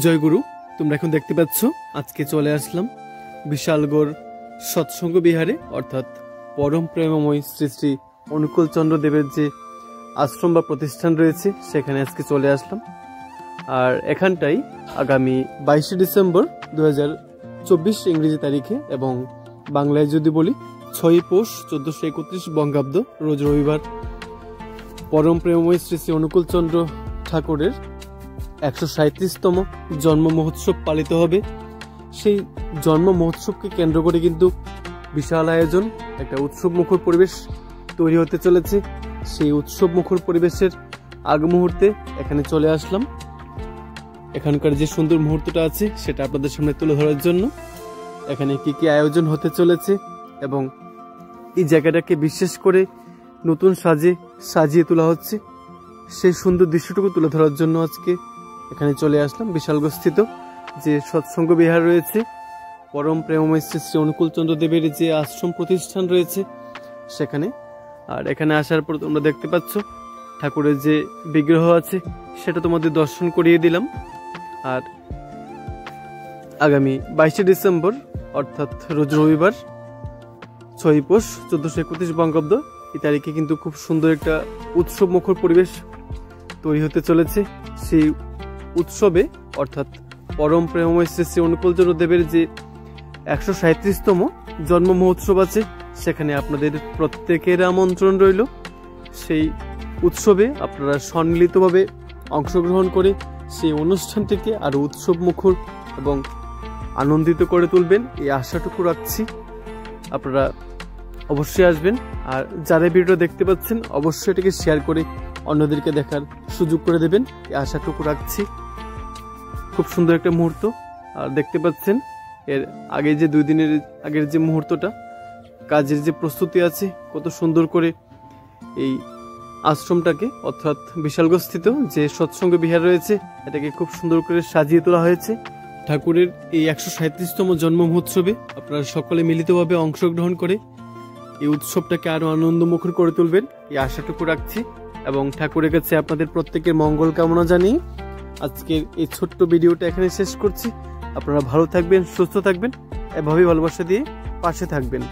জয়গুরু, তোমরা এখন দেখতে পাচ্ছ আজকে চলে আসলাম বিশালগড় সৎসঙ্গ বিহারে, অর্থাৎ পরম প্রেমময় শ্রী শ্রী অনুকূল চন্দ্র দেবের যে আশ্রম বা প্রতিষ্ঠান রয়েছে সেখানে আজকে চলে আসলাম। আর এখানটাই আগামী 22শে ডিসেম্বর 2024 ইংরেজি তারিখে এবং বাংলায় যদি বলি 6ই পৌষ 1431 বঙ্গাব্দ রোজ রবিবার পরম প্রেমময় শ্রী শ্রী অনুকূল চন্দ্র ঠাকুরের 137তম জন্ম মহোৎসব পালিত হবে। সেই জন্ম মহোৎসবকে কেন্দ্র করে কিন্তু বিশাল আয়োজন, একটা উৎসব মুখর পরিবেশ তৈরি হতে চলেছে। সেই উৎসব মুখর পরিবেশের আগ মুহূর্তে এখানে চলে আসলাম। এখানকার যে সুন্দর মুহূর্তটা আছে সেটা আপনাদের সামনে তুলে ধরার জন্য। এখানে কি কি আয়োজন হতে চলেছে এবং এই জায়গাটাকে বিশেষ করে নতুন সাজিয়ে তোলা হচ্ছে, সেই সুন্দর দৃশ্যটুকু তুলে ধরার জন্য আজকে এখানে চলে আসলাম। বিশালগড়স্থিত যে সৎসঙ্গ বিহার রয়েছে, পরম প্রেমময় শ্রী শ্রী অনুকূল চন্দ্র দেবের যে আশ্রম প্রতিষ্ঠান রয়েছে সেখানে। আর এখানে আসার পর তোমরা দেখতে পাচ্ছ ঠাকুরের যে বিগ্রহ আছে সেটা তোমাদের দর্শন করিয়ে দিলাম। আর আগামী 22শে ডিসেম্বর অর্থাৎ রোজ রবিবার 6ই পৌষ 1431 বঙ্গাব্দ এই তারিখে কিন্তু খুব সুন্দর একটা উৎসব মুখর পরিবেশ তৈরি হতে চলেছে। সেই উৎসবে অর্থাৎ পরম প্রেমময় শ্রী শ্রী অনুকূল চন্দ্র দেবের যে 137তম জন্ম মহোৎসব আছে সেখানে আপনাদের প্রত্যেকের আমন্ত্রণ রইল। সেই উৎসবে আপনারা সম্মিলিতভাবে অংশগ্রহণ করে সেই অনুষ্ঠানটিকে আরো উৎসব মুখর এবং আনন্দিত করে তুলবেন, এই আশাটুকু রাখছি। আপনারা অবশ্যই আসবেন। আর যারা ভিডিও দেখতে পাচ্ছেন অবশ্যই এটাকে শেয়ার করে অন্যদেরকে দেখার সুযোগ করে দেবেন, এই আশাটুকু রাখছি। খুব সুন্দর একটা মুহূর্ত। আর দেখতে পাচ্ছেন এর আগে যে 2 দিনের আগের যে মুহূর্তটা, কাজের যে প্রস্তুতি আছে, কত সুন্দর করে এই আশ্রমটাকে অর্থাৎ বিশালগড়স্থিত যে সৎসঙ্গ বিহার রয়েছে এটাকে খুব সুন্দর করে সাজিয়ে তোলা হয়েছে। ঠাকুরের এই 137তম জন্ম মহোৎসবে আপনারা সকলে মিলিতভাবে অংশগ্রহণ করে এই উৎসবটাকে আরো আনন্দমুখর করে তুলবেন, এই আশাটুকু রাখছি। এবং ঠাকুরের কাছে আপনাদের প্রত্যেকের মঙ্গল কামনা জানিয়ে আজকের এই ছোট্ট ভিডিওটা এখানে শেষ করছি। আপনারা ভালো থাকবেন, সুস্থ থাকবেন, এভাবেই ভালোবাসা দিয়ে পাশে থাকবেন।